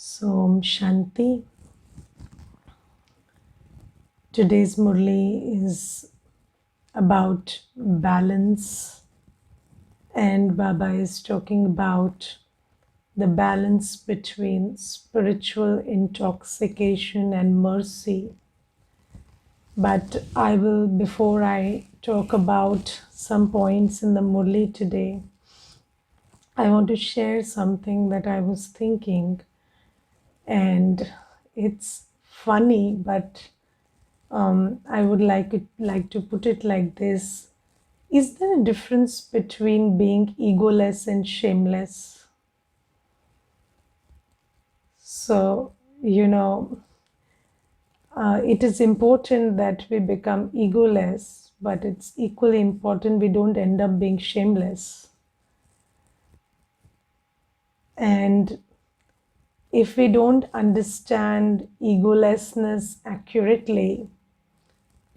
So, Shanti, today's Murli is about balance, and Baba is talking about the balance between spiritual intoxication and mercy. But before I talk about some points in the Murli today, I want to share something that I was thinking, and it's funny, but I would like to put it like this. Is there a difference between being egoless and shameless? So, you know, it is important that we become egoless, but it's equally important we don't end up being shameless. And if we don't understand egolessness accurately,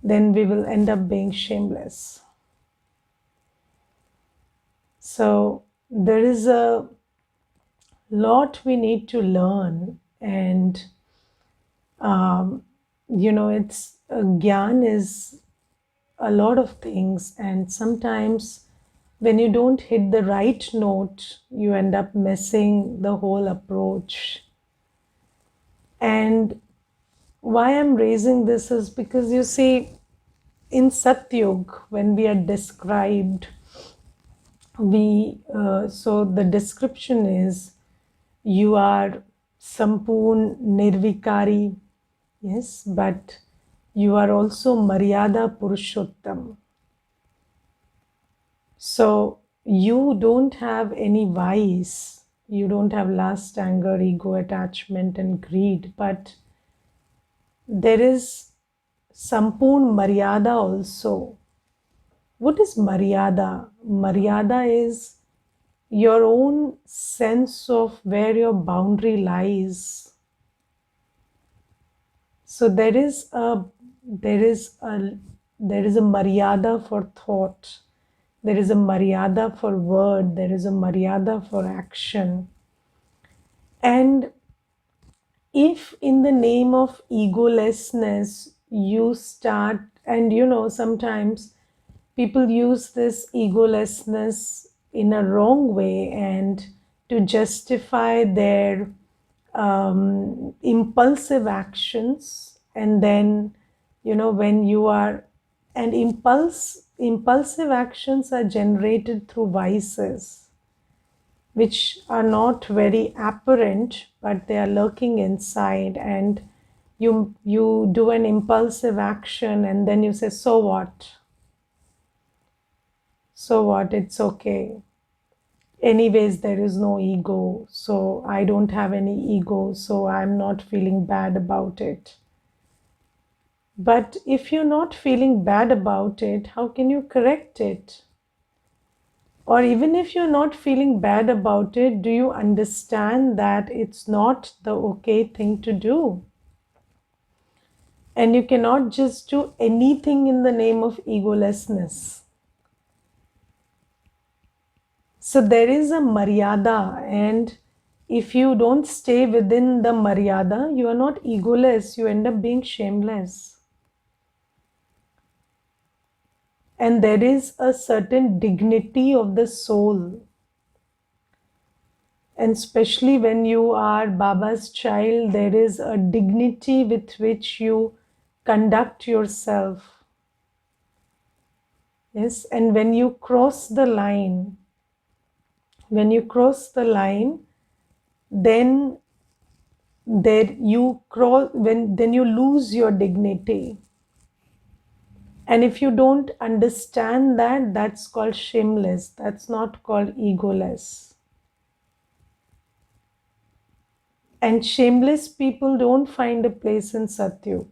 then we will end up being shameless. So, there is a lot we need to learn, and it's gyan is a lot of things, and sometimes when you don't hit the right note you end up messing the whole approach. And why I'm raising this is because you see, in Satyug, when we are described, so the description is you are Sampoon Nirvikari, yes, but you are also Maryada Purushottam. So you don't have any vice, you don't have lust, anger, ego, attachment, and greed, but there is Sampoon Maryada also. What is Maryada? Maryada is your own sense of where your boundary lies. So there is a maryada for thought, there is a maryada for word, there is a maryada for action. And if in the name of egolessness you start, and sometimes people use this egolessness in a wrong way and to justify their impulsive actions. And then when you are, and impulsive actions are generated through vices which are not very apparent, but they are lurking inside. And you do an impulsive action and then you say, so what, it's okay, anyways there is no ego, so I don't have any ego, so I'm not feeling bad about it. But if you're not feeling bad about it, how can you correct it? Or even if you're not feeling bad about it, do you understand that it's not the okay thing to do? And you cannot just do anything in the name of egolessness. So there is a maryada, and if you don't stay within the maryada, you are not egoless, you end up being shameless. And there is a certain dignity of the soul. And especially when you are Baba's child, there is a dignity with which you conduct yourself. Yes, and when you cross the line, then then you lose your dignity. And if you don't understand that, that's called shameless, that's not called egoless. And shameless people don't find a place in Satyug.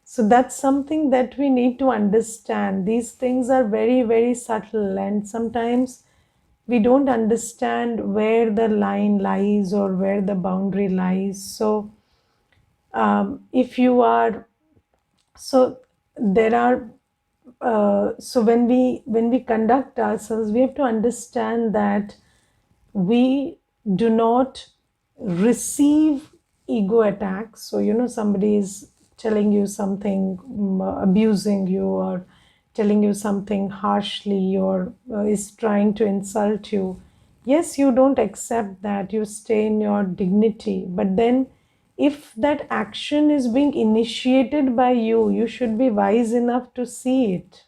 So that's something that we need to understand. These things are very, very subtle, and sometimes we don't understand where the line lies or where the boundary lies. So if you are, so there are, so when we conduct ourselves, we have to understand that we do not receive ego attacks. So, somebody is telling you something, abusing you, or telling you something harshly, or is trying to insult you. Yes, you don't accept that, you stay in your dignity. But then, if that action is being initiated by you, you should be wise enough to see it.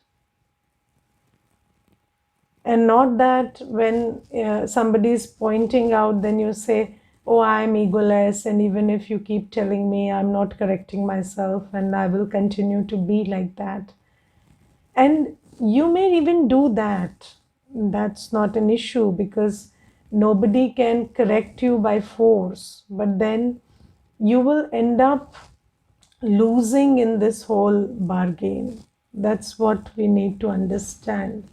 And not that when somebody is pointing out, then you say, oh, I'm egoless, and even if you keep telling me, I'm not correcting myself, and I will continue to be like that. And you may even do that. That's not an issue, because nobody can correct you by force. But then you will end up losing in this whole bargain. That's what we need to understand.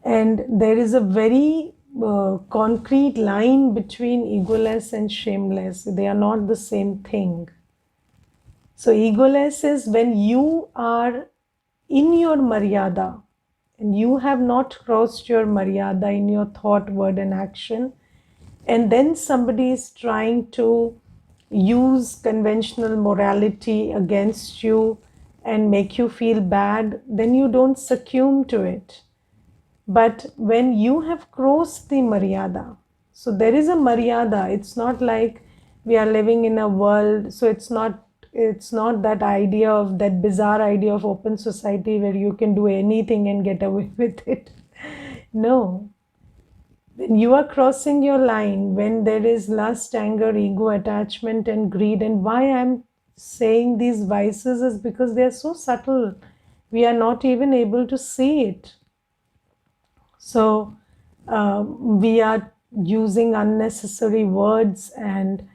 And there is a very concrete line between egoless and shameless. They are not the same thing. So, egoless is when you are in your maryada and you have not crossed your maryada in your thought, word, and action, and then somebody is trying to use conventional morality against you and make you feel bad, then you don't succumb to it. But when you have crossed the maryada, so there is a maryada. It's not like we are living in a world, so it's not that idea of that bizarre idea of open society where you can do anything and get away with it. No. When you are crossing your line, when there is lust, anger, ego, attachment, and greed, and why I'm saying these vices is because they are so subtle. We are not even able to see it. So we are using unnecessary words and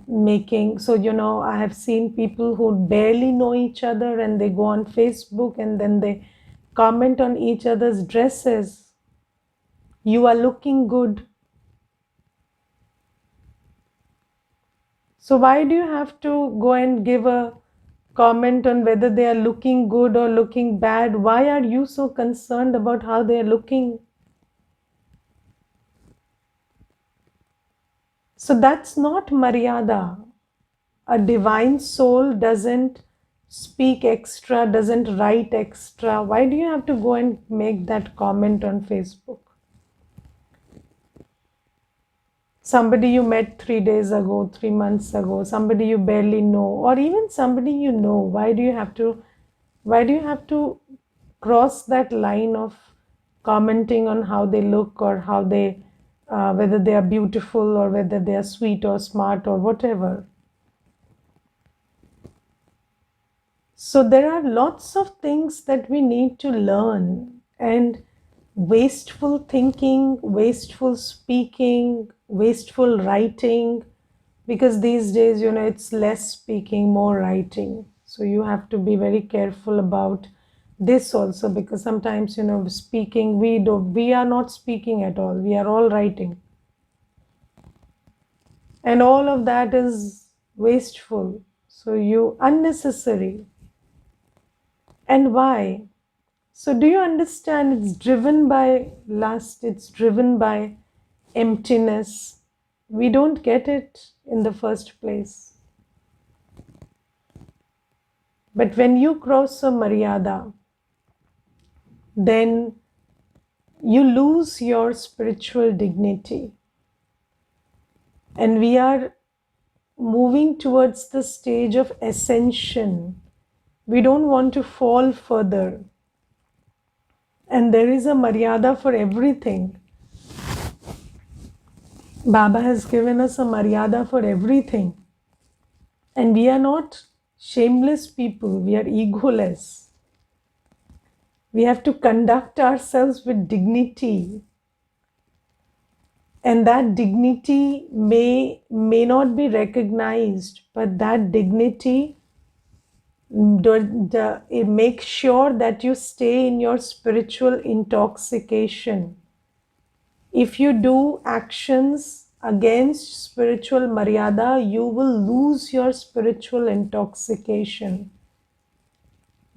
making, so I have seen people who barely know each other and they go on Facebook and then they comment on each other's dresses. You are looking good. So why do you have to go and give a comment on whether they are looking good or looking bad? Why are you so concerned about how they are looking? So that's not maryada. A divine soul doesn't speak extra, doesn't write extra. Why do you have to go and make that comment on Facebook? Somebody you met 3 days ago, 3 months ago, somebody you barely know, or even somebody you know. Why do you have to cross that line of commenting on how they look, or how they whether they are beautiful, or whether they are sweet or smart or whatever? So there are lots of things that we need to learn, and wasteful thinking, wasteful speaking, wasteful writing, because these days, it's less speaking, more writing. So you have to be very careful about this also, because sometimes, speaking, we are not speaking at all. We are all writing. And all of that is wasteful. So unnecessary. And why? So, do you understand? It's driven by lust, it's driven by emptiness. We don't get it in the first place. But when you cross a maryada, then you lose your spiritual dignity. And we are moving towards the stage of ascension. We don't want to fall further. And there is a maryada for everything. Baba has given us a maryada for everything. And we are not shameless people, we are egoless. We have to conduct ourselves with dignity. And that dignity may not be recognized, but that dignity, it makes sure that you stay in your spiritual intoxication. If you do actions against spiritual maryada, you will lose your spiritual intoxication.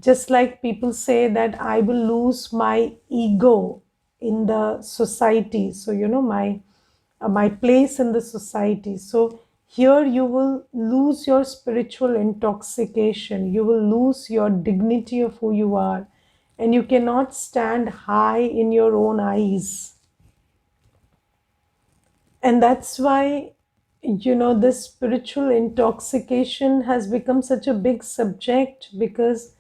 Just like people say that I will lose my ego in the society. So, my place in the society. So here you will lose your spiritual intoxication. You will lose your dignity of who you are, and you cannot stand high in your own eyes. And that's why, this spiritual intoxication has become such a big subject, because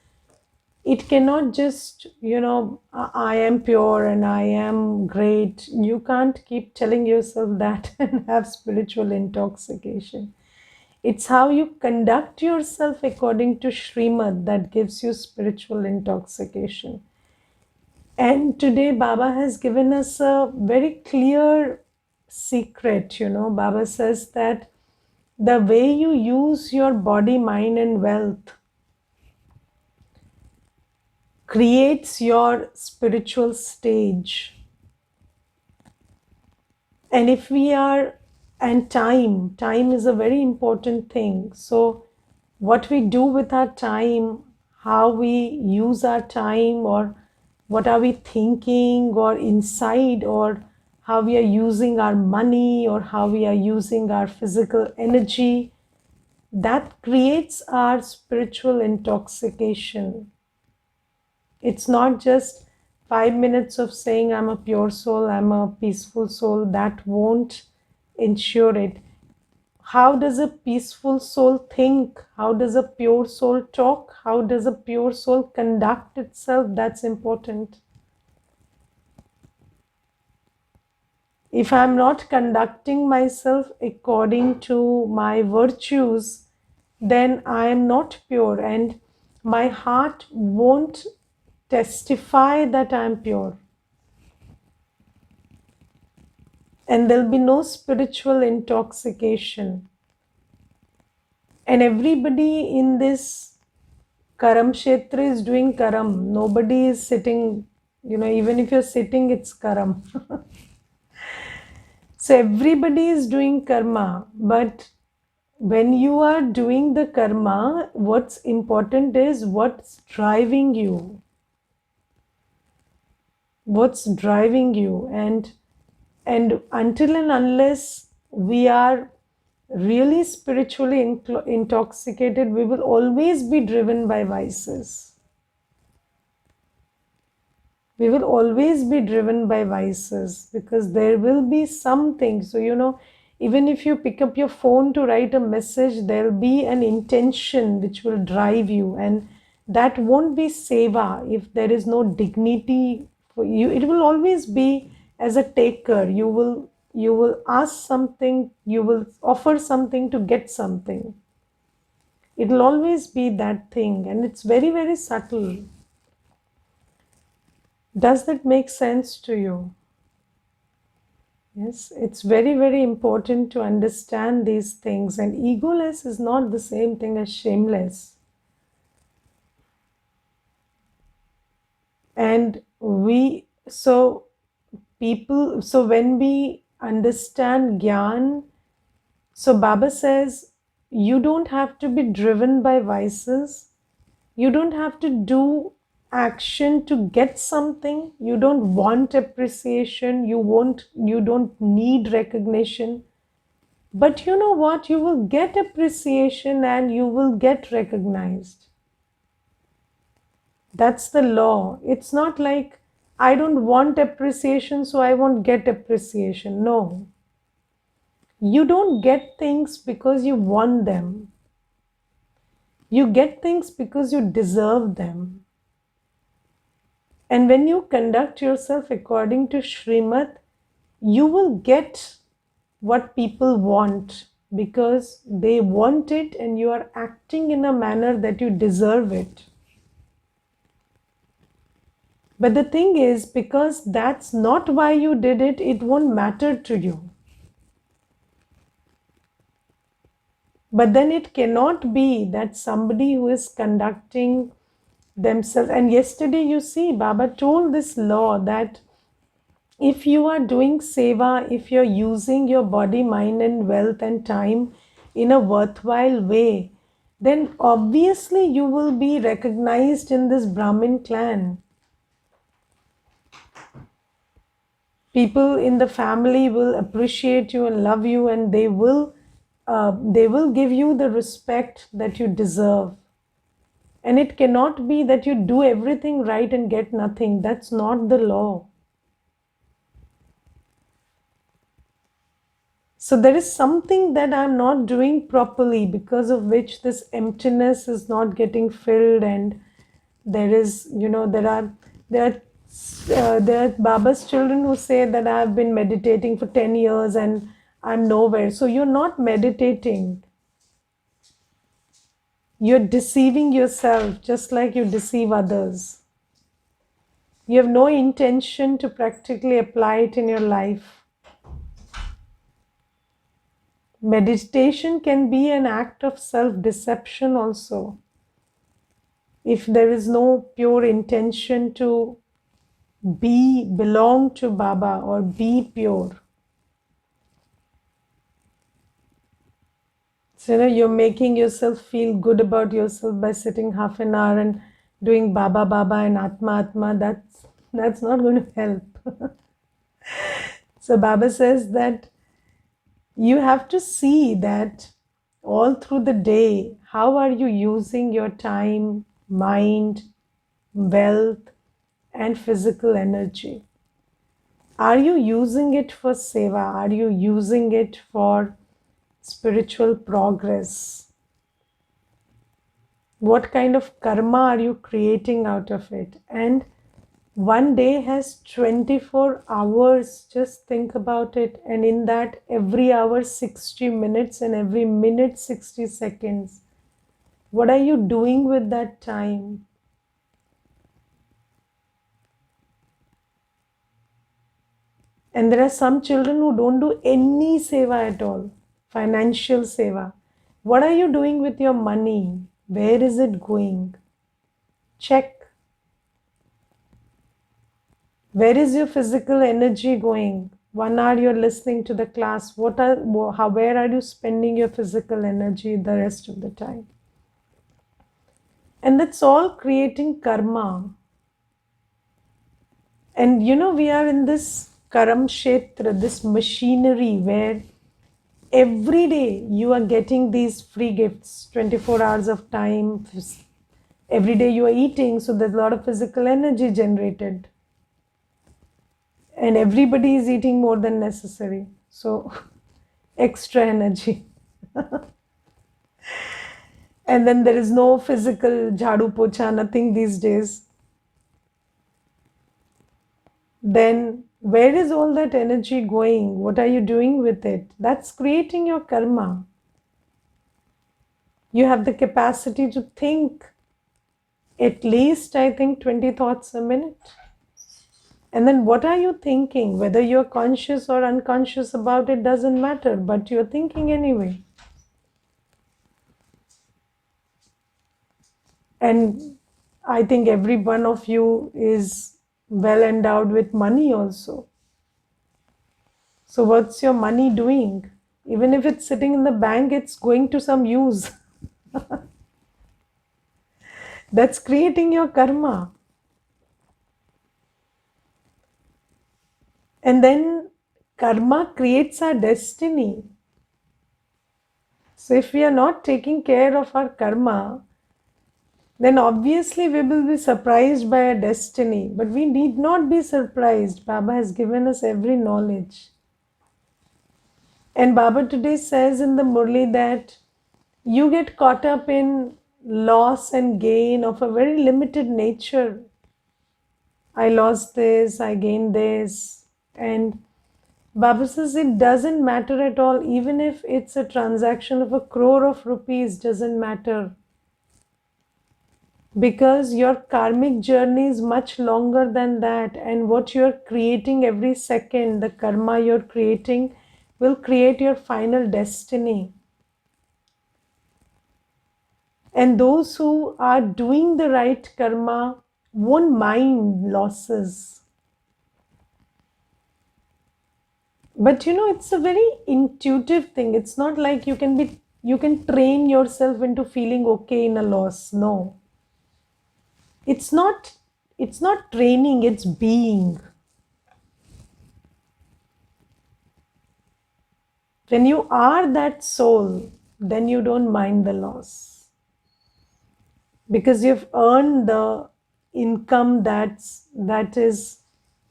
it cannot just, I am pure and I am great. You can't keep telling yourself that and have spiritual intoxication. It's how you conduct yourself according to Srimad that gives you spiritual intoxication. And today, Baba has given us a very clear secret. Baba says that the way you use your body, mind, and wealth creates your spiritual stage. And if we are, and time is a very important thing. So, what we do with our time, how we use our time, or what are we thinking, or inside, or how we are using our money, or how we are using our physical energy, that creates our spiritual intoxication. It's not just 5 minutes of saying, I'm a pure soul, I'm a peaceful soul. That won't ensure it. How does a peaceful soul think? How does a pure soul talk? How does a pure soul conduct itself? That's important. If I'm not conducting myself according to my virtues, then I am not pure, and my heart won't testify that I am pure. And there'll be no spiritual intoxication. And everybody in this Karam Kshetra is doing Karam. Nobody is sitting, even if you're sitting, it's Karam. So everybody is doing karma. But when you are doing the karma, what's important is what's driving you. What's driving you. And until and unless we are really spiritually intoxicated, we will always be driven by vices. We will always be driven by vices, because there will be something. So, even if you pick up your phone to write a message, there'll be an intention which will drive you, and that won't be seva if there is no dignity for you. It will always be as a taker. You will ask something, you will offer something to get something. It will always be that thing, and it's very, very subtle. Does that make sense to you? Yes, it's very, very important to understand these things. And egoless is not the same thing as shameless. And so when we understand Gyan, so Baba says, you don't have to be driven by vices. You don't have to do action to get something. You don't want appreciation. You don't need recognition. But you know what? You will get appreciation and you will get recognized. That's the law. It's not like I don't want appreciation, so I won't get appreciation. No. You don't get things because you want them. You get things because you deserve them. And when you conduct yourself according to Srimad, you will get what people want because they want it, and you are acting in a manner that you deserve it. But the thing is, because that's not why you did it, it won't matter to you. But then it cannot be that somebody who is conducting themselves, and yesterday you see, Baba told this law that if you are doing seva, if you're using your body, mind, and wealth and time in a worthwhile way, then obviously you will be recognized in this Brahmin clan. People in the family will appreciate you and love you, and they will give you the respect that you deserve. And it cannot be that you do everything right and get nothing. That's not the law. So there is something that I'm not doing properly, because of which this emptiness is not getting filled. And there is, there are Baba's children who say that I've been meditating for 10 years and I'm nowhere. So you're not meditating. You're deceiving yourself just like you deceive others. You have no intention to practically apply it in your life. Meditation can be an act of self-deception also. If there is no pure intention to belong to Baba or be pure. So, you're making yourself feel good about yourself by sitting half an hour and doing Baba Baba and Atma Atma. That's not going to help. So Baba says that you have to see that all through the day, how are you using your time, mind, wealth, and physical energy? Are you using it for seva? Are you using it for spiritual progress? What kind of karma are you creating out of it? And one day has 24 hours. Just think about it. And in that, every hour 60 minutes and every minute 60 seconds. What are you doing with that time? And there are some children who don't do any seva at all, financial seva. What are you doing with your money? Where is it going? Check. Where is your physical energy going? 1 hour you're listening to the class. Where are you spending your physical energy the rest of the time? And that's all creating karma. And we are in this karam kshetra, this machinery where every day you are getting these free gifts, 24 hours of time. Every day you are eating, so there's a lot of physical energy generated. And everybody is eating more than necessary. So extra energy. And then there is no physical jhadu pocha, nothing these days. Then where is all that energy going? What are you doing with it? That's creating your karma. You have the capacity to think at least, I think, 20 thoughts a minute. And then what are you thinking? Whether you're conscious or unconscious about it doesn't matter, but you're thinking anyway. And I think every one of you is well endowed with money also. So what's your money doing? Even if it's sitting in the bank, it's going to some use. That's creating your karma. And then karma creates our destiny. So if we are not taking care of our karma, then obviously we will be surprised by our destiny. But we need not be surprised. Baba has given us every knowledge. And Baba today says in the Murli that you get caught up in loss and gain of a very limited nature. I lost this, I gained this. And Baba says it doesn't matter at all. Even if it's a transaction of 1 crore of rupees, doesn't matter. Because your karmic journey is much longer than that. And what you're creating every second, the karma you're creating, will create your final destiny. And those who are doing the right karma won't mind losses. But it's a very intuitive thing. It's not like you can train yourself into feeling okay in a loss. No. It's not training, it's being. When you are that soul, then you don't mind the loss because you've earned the income that is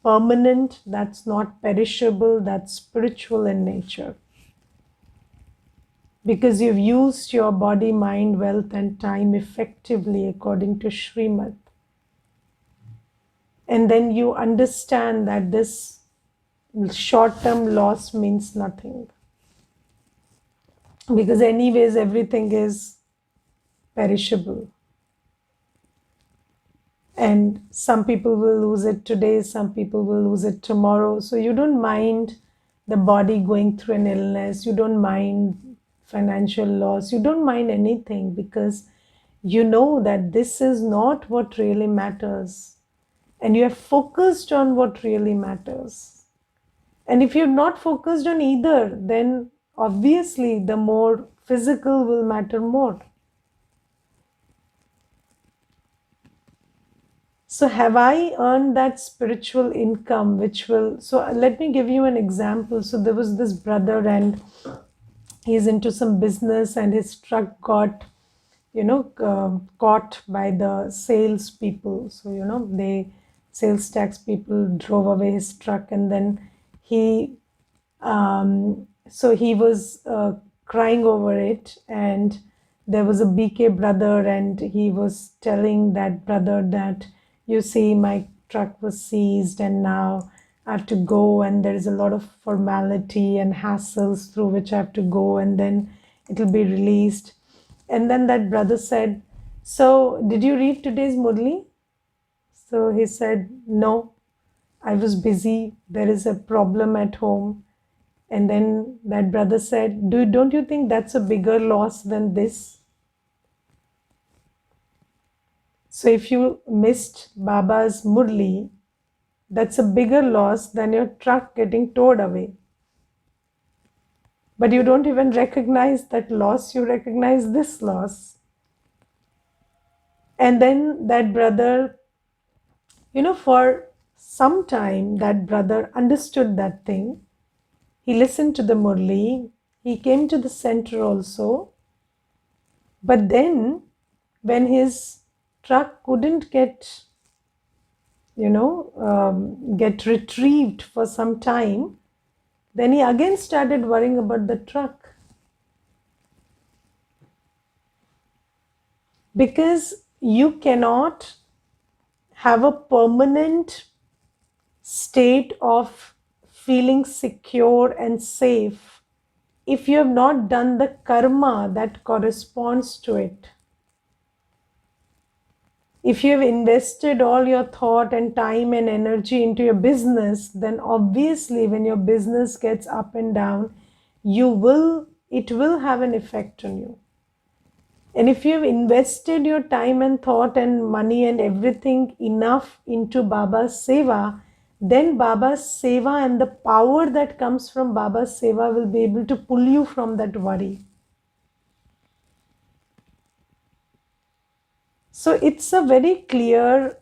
permanent, that's not perishable, that's spiritual in nature. Because you've used your body, mind, wealth, and time effectively according to Srimad. And then you understand that this short term loss means nothing. Because, anyways, everything is perishable. And some people will lose it today, some people will lose it tomorrow. So you don't mind the body going through an illness, you don't mind financial loss, you don't mind anything because you know that this is not what really matters. And you are focused on what really matters. And if you're not focused on either, then obviously the more physical will matter more. So, have I earned that spiritual income which will? So, let me give you an example. So, there was this brother, and he's into some business, and his truck got, caught by the sales people. So, they sales tax people drove away his truck, and then he so he was crying over it, and there was a BK brother, and he was telling that brother that, you see, my truck was seized, and now I have to go, and there is a lot of formality and hassles through which I have to go, and then it will be released. And then that brother said, so did you read today's Murli? So he said, no, I was busy. There is a problem at home. And then that brother said, don't you think that's a bigger loss than this? So if you missed Baba's Murli, that's a bigger loss than your truck getting towed away. But you don't even recognize that loss, you recognize this loss. And then that brother, for some time, that brother understood that thing. He listened to the Murli. He came to the center also. But then, when his truck couldn't get retrieved for some time, then he again started worrying about the truck. Because you cannot have a permanent state of feeling secure and safe if you have not done the karma that corresponds to it. If you have invested all your thought and time and energy into your business, then obviously when your business gets up and down, it will have an effect on you. And if you have invested your time and thought and money and everything enough into Baba's Seva, then Baba's Seva and the power that comes from Baba's Seva will be able to pull you from that worry. So it's a very clear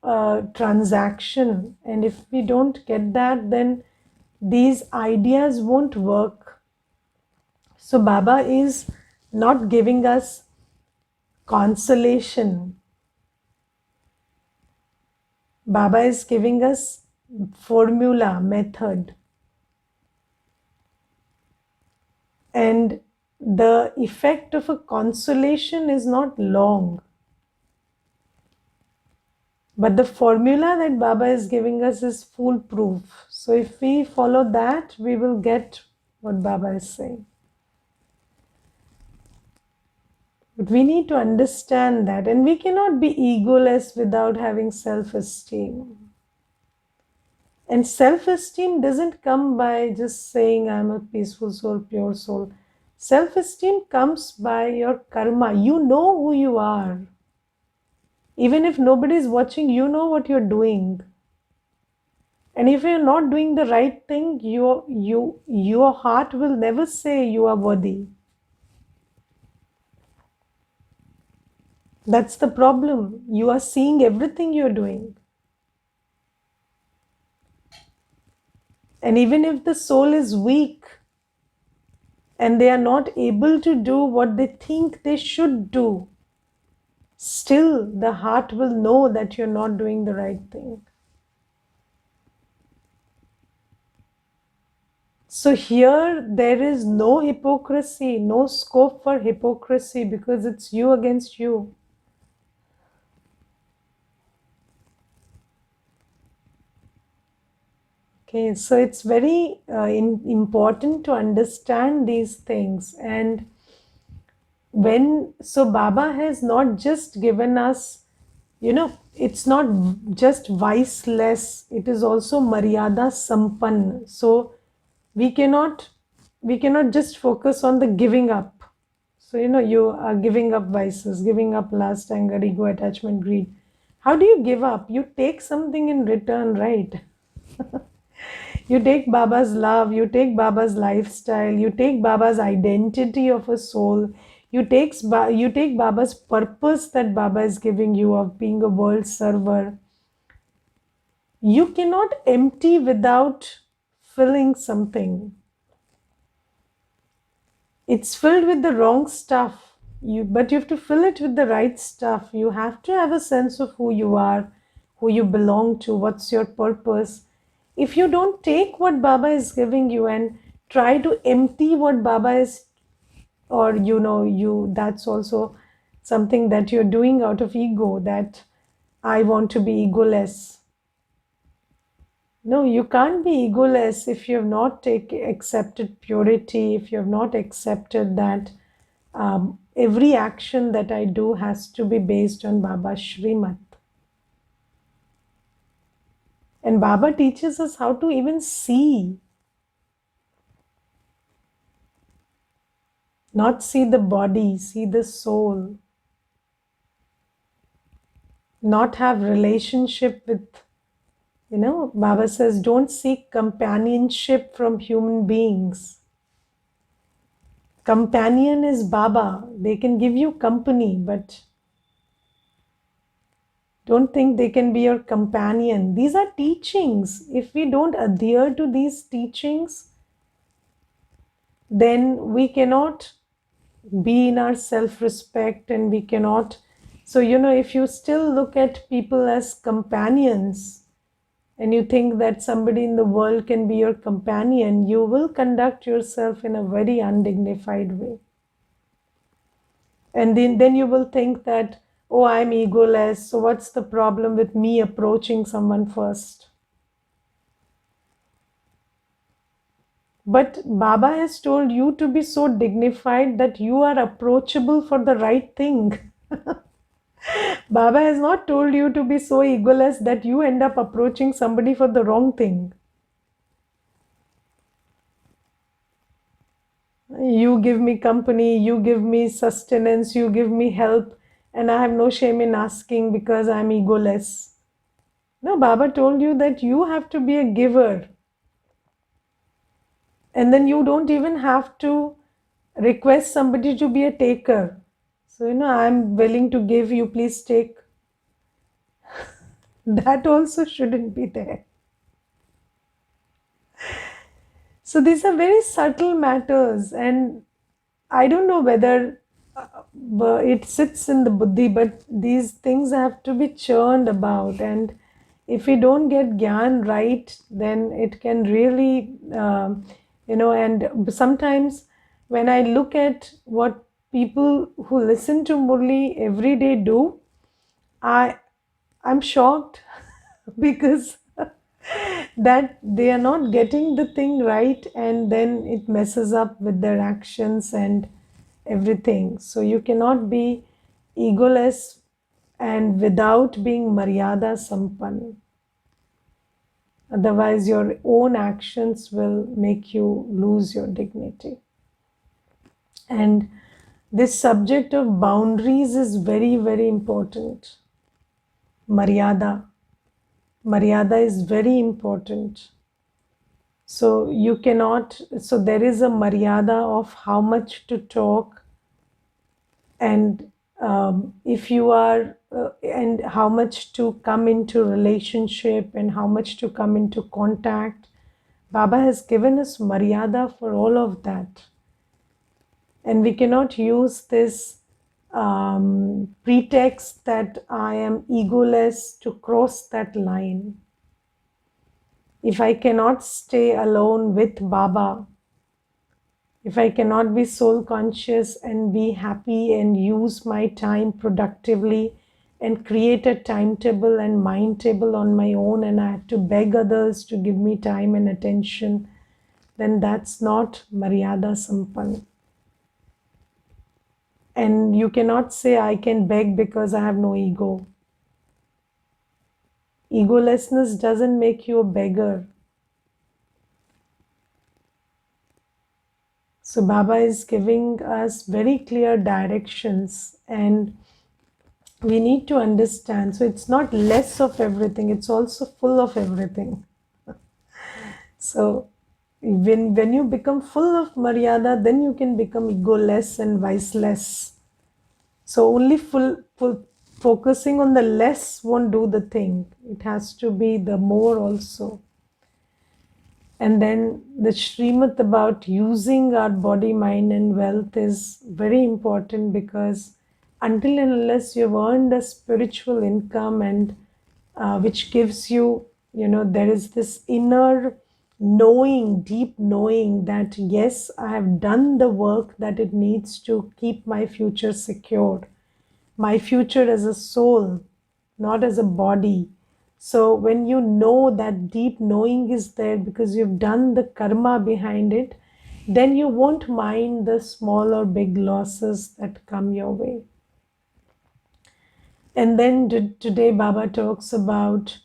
transaction, and if we don't get that, then these ideas won't work. So Baba is not giving us consolation. Baba is giving us formula, method. And the effect of a consolation is not long. But the formula that Baba is giving us is foolproof. So if we follow that, we will get what Baba is saying. But we need to understand that, and we cannot be egoless without having self-esteem. And self-esteem doesn't come by just saying I'm a peaceful soul, pure soul. Self-esteem comes by your karma. You know who you are. Even if nobody is watching, you know what you're doing. And if you're not doing the right thing, your heart will never say you are worthy. That's the problem. You are seeing everything you're doing. And even if the soul is weak, and they are not able to do what they think they should do, still the heart will know that you're not doing the right thing. So here there is no hypocrisy, no scope for hypocrisy, because it's you against you. Okay, so it's very important to understand these things. And so Baba has not just given us, it's not just viceless, it is also Maryada Sampann. So we cannot just focus on the giving up. So you are giving up vices, giving up lust, anger, ego, attachment, greed. How do you give up? You take something in return, right? You take Baba's love, you take Baba's lifestyle, you take Baba's identity of a soul, you take Baba's purpose that Baba is giving you of being a world server. You cannot empty without filling something. It's filled with the wrong stuff, but you have to fill it with the right stuff. You have to have a sense of who you are, who you belong to, what's your purpose. If you don't take what Baba is giving you and try to empty what Baba is, or that's also something that you're doing out of ego, that I want to be egoless. No, you can't be egoless if you have not accepted purity, if you have not accepted that every action that I do has to be based on Baba's Shrimat. And Baba teaches us how to even see, not see the body, see the soul, not have relationship with, Baba says, don't seek companionship from human beings. Companion is Baba. They can give you company, but don't think they can be your companion. These are teachings. If we don't adhere to these teachings, then we cannot be in our self-respect, and we cannot. So, if you still look at people as companions and you think that somebody in the world can be your companion, you will conduct yourself in a very undignified way. And then you will think that, oh, I'm egoless, so what's the problem with me approaching someone first? But Baba has told you to be so dignified that you are approachable for the right thing. Baba has not told you to be so egoless that you end up approaching somebody for the wrong thing. You give me company, you give me sustenance, you give me help, and I have no shame in asking because I'm egoless. No, Baba told you that you have to be a giver. And then you don't even have to request somebody to be a taker. So, I'm willing to give, you please take. That also shouldn't be there. So these are very subtle matters, and I don't know whether it sits in the buddhi, but these things have to be churned about. And if we don't get gyan right, then it can really, and sometimes when I look at what people who listen to Murli every day do, I'm shocked because that they are not getting the thing right, and then it messes up with their actions and everything. So you cannot be egoless and without being Maryada Sampann. Otherwise, your own actions will make you lose your dignity. And this subject of boundaries is very, very important. Maryada. Maryada is very important. So there is a Maryada of how much to talk, and if you are, and how much to come into relationship, and how much to come into contact. Baba has given us Maryada for all of that. And we cannot use this pretext that I am egoless to cross that line. If I cannot stay alone with Baba, if I cannot be soul conscious and be happy and use my time productively and create a timetable and mind table on my own, and I have to beg others to give me time and attention, then that's not Maryada Sampann. And you cannot say, I can beg because I have no ego. Egolessness doesn't make you a beggar. So Baba is giving us very clear directions, and we need to understand. So it's not less of everything, it's also full of everything. So when you become full of Maryada, then you can become egoless and viceless. So only full focusing on the less won't do the thing. It has to be the more also. And then the Srimad about using our body, mind, and wealth is very important, because until and unless you've earned a spiritual income and which gives you, there is this inner knowing, deep knowing that yes, I have done the work that it needs to keep my future secure. My future as a soul, not as a body. So when you know that deep knowing is there because you've done the karma behind it, then you won't mind the small or big losses that come your way. And then today Baba talks about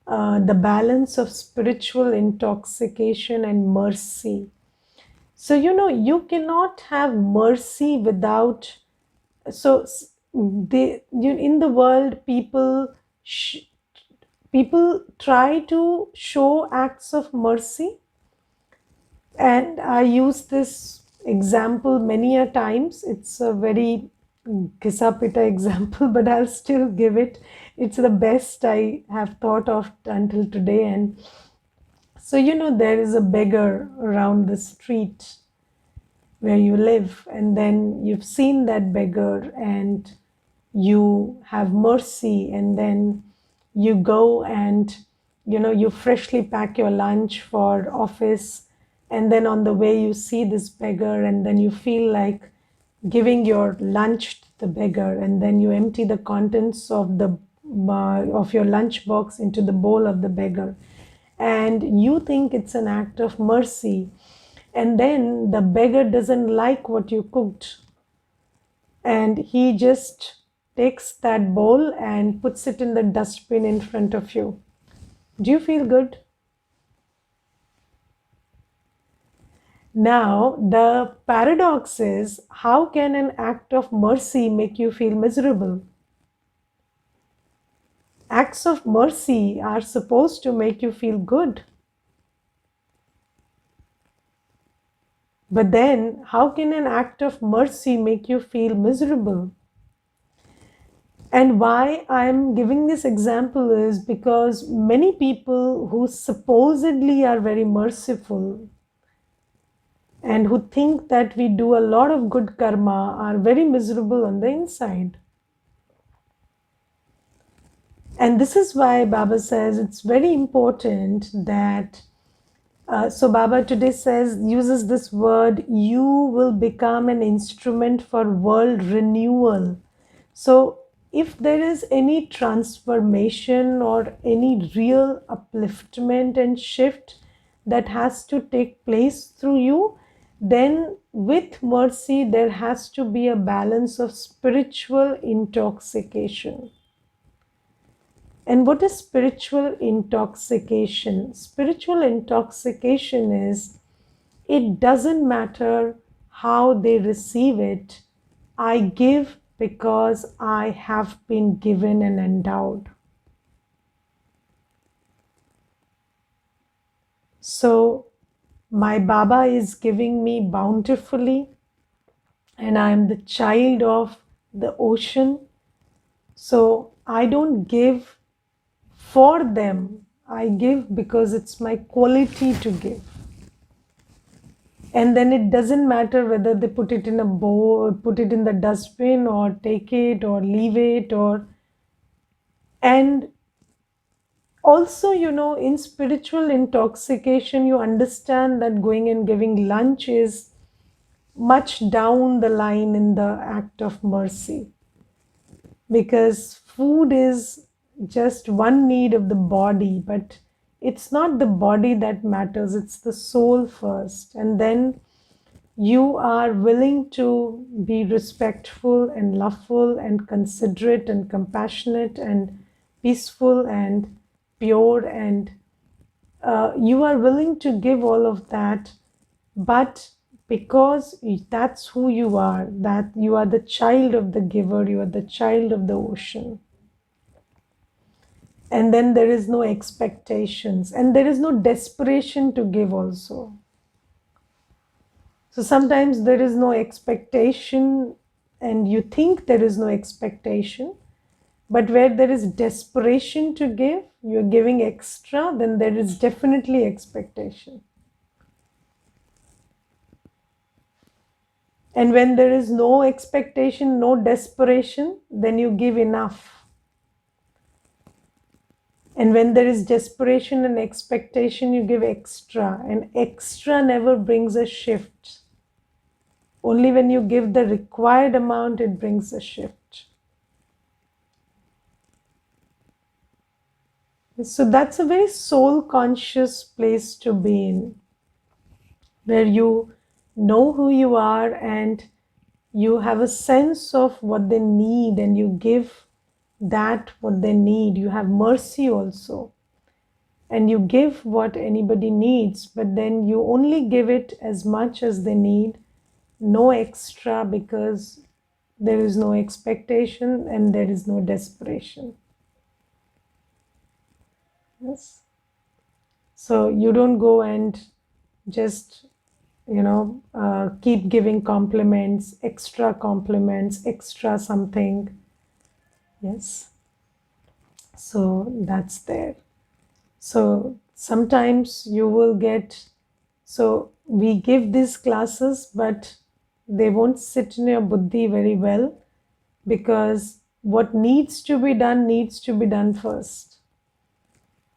the balance of spiritual intoxication and mercy. So, you cannot have mercy without. So, in the world, people try to show acts of mercy, and I use this example many a times. It's a very Gisapita example, but I'll still give it. It's the best I have thought of until today. And so, there is a beggar around the street where you live, and then you've seen that beggar and you have mercy, and then you go and you freshly pack your lunch for office, and then on the way you see this beggar, and then you feel like giving your lunch to the beggar, and then you empty the contents of the of your lunch box into the bowl of the beggar, and you think it's an act of mercy, and then the beggar doesn't like what you cooked, and he just takes that bowl and puts it in the dustbin in front of you. Do you feel good? Now, the paradox is, how can an act of mercy make you feel miserable? Acts of mercy are supposed to make you feel good. But then, how can an act of mercy make you feel miserable? And why I'm giving this example is because many people who supposedly are very merciful and who think that we do a lot of good karma are very miserable on the inside. And this is why Baba says it's very important that so Baba today uses this word, you will become an instrument for world renewal. So if there is any transformation or any real upliftment and shift that has to take place through you, then with mercy there has to be a balance of spiritual intoxication. And what is spiritual intoxication? Spiritual intoxication is, it doesn't matter how they receive it. I give because I have been given and endowed. So my Baba is giving me bountifully, and I am the child of the ocean. So I don't give for them. I give because it's my quality to give. And then it doesn't matter whether they put it in a bowl, put it in the dustbin, or take it or leave it, or and also, in spiritual intoxication, you understand that going and giving lunch is much down the line in the act of mercy, because food is just one need of the body, but it's not the body that matters, it's the soul first. And then you are willing to be respectful and loveful and considerate and compassionate and peaceful and pure, and you are willing to give all of that, but because that's who you are, that you are the child of the giver, you are the child of the ocean. And then there is no expectations and there is no desperation to give also. So sometimes there is no expectation and you think there is no expectation, but where there is desperation to give, you're giving extra, then there is definitely expectation. And when there is no expectation, no desperation, then you give enough. And when there is desperation and expectation, you give extra. And extra never brings a shift. Only when you give the required amount, it brings a shift. So that's a very soul conscious place to be in, where you know who you are and you have a sense of what they need and you give that what they need. You have mercy also. And you give what anybody needs, but then you only give it as much as they need, no extra, because there is no expectation and there is no desperation. Yes. So you don't go and just, keep giving compliments, extra something. Yes. So that's there. So sometimes you will get, so we give these classes, but they won't sit in your buddhi very well, because what needs to be done first.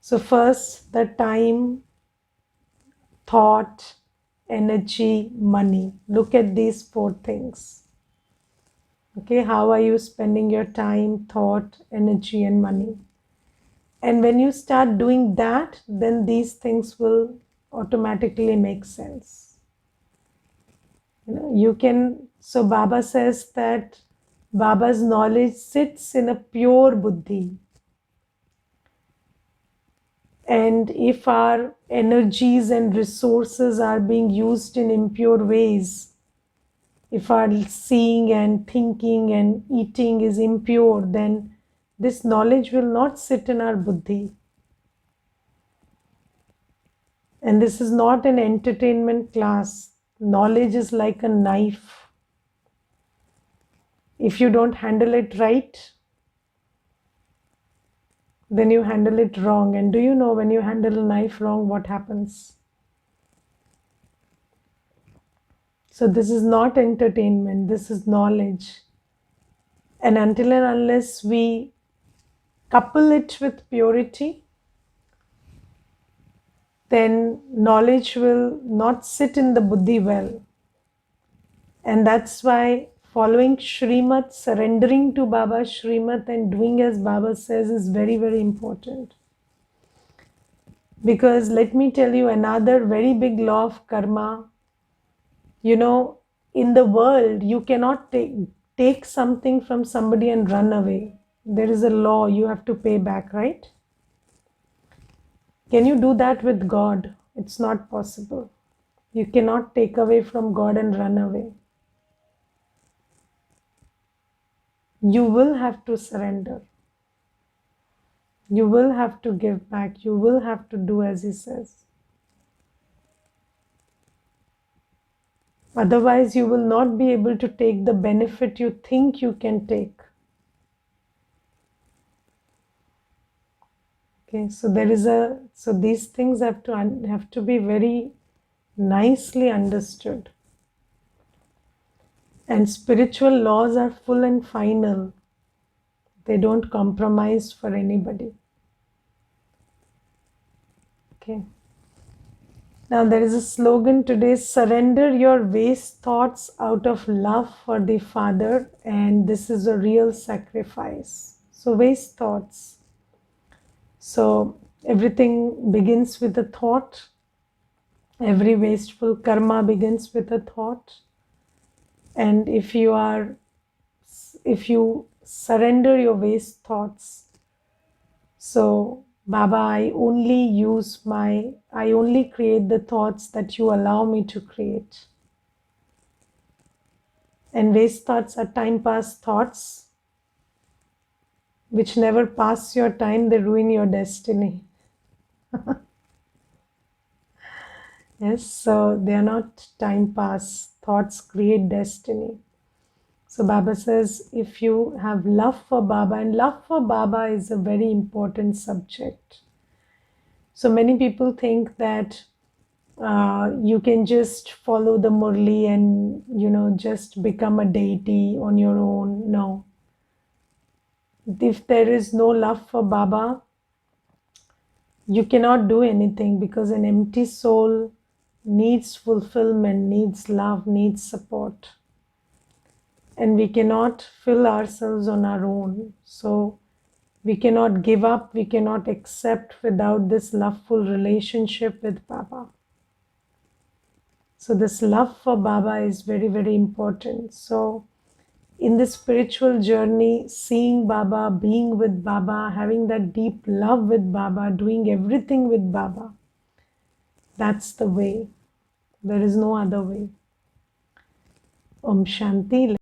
So first, the time, thought, energy, money. Look at these four things. Okay, how are you spending your time, thought, energy, and money? And when you start doing that, then these things will automatically make sense. You can, so Baba says that Baba's knowledge sits in a pure buddhi. And if our energies and resources are being used in impure ways, if our seeing and thinking and eating is impure, then this knowledge will not sit in our buddhi. And this is not an entertainment class. Knowledge is like a knife. If you don't handle it right, then you handle it wrong. And do you know when you handle a knife wrong, what happens? So this is not entertainment, this is knowledge. And until and unless we couple it with purity, then knowledge will not sit in the buddhi well. And that's why following Shrimat, surrendering to Baba's Shrimat and doing as Baba says is very, very important. Because let me tell you another very big law of karma. In the world, you cannot take something from somebody and run away. There is a law, you have to pay back, right? Can you do that with God? It's not possible. You cannot take away from God and run away. You will have to surrender. You will have to give back. You will have to do as He says. Otherwise, you will not be able to take the benefit you think you can take. Okay, so these things have to be very, nicely understood. And spiritual laws are full and final. They don't compromise for anybody. Okay. Now there is a slogan today: surrender your waste thoughts out of love for the Father, and this is a real sacrifice. So, waste thoughts. So, everything begins with a thought. Every wasteful karma begins with a thought. And if you surrender your waste thoughts, so Baba, I only create the thoughts that you allow me to create. And waste thoughts are time pass thoughts which never pass your time, they ruin your destiny. Yes, so they are not time pass. Thoughts create destiny. So Baba says, if you have love for Baba, and love for Baba is a very important subject. So many people think that you can just follow the Murli and, just become a deity on your own. No. If there is no love for Baba, you cannot do anything, because an empty soul needs fulfillment, needs love, needs support. And we cannot fill ourselves on our own. So we cannot give up, we cannot accept without this loveful relationship with Baba. So this love for Baba is very, very important. So in this spiritual journey, seeing Baba, being with Baba, having that deep love with Baba, doing everything with Baba, that's the way. There is no other way. Om Shanti.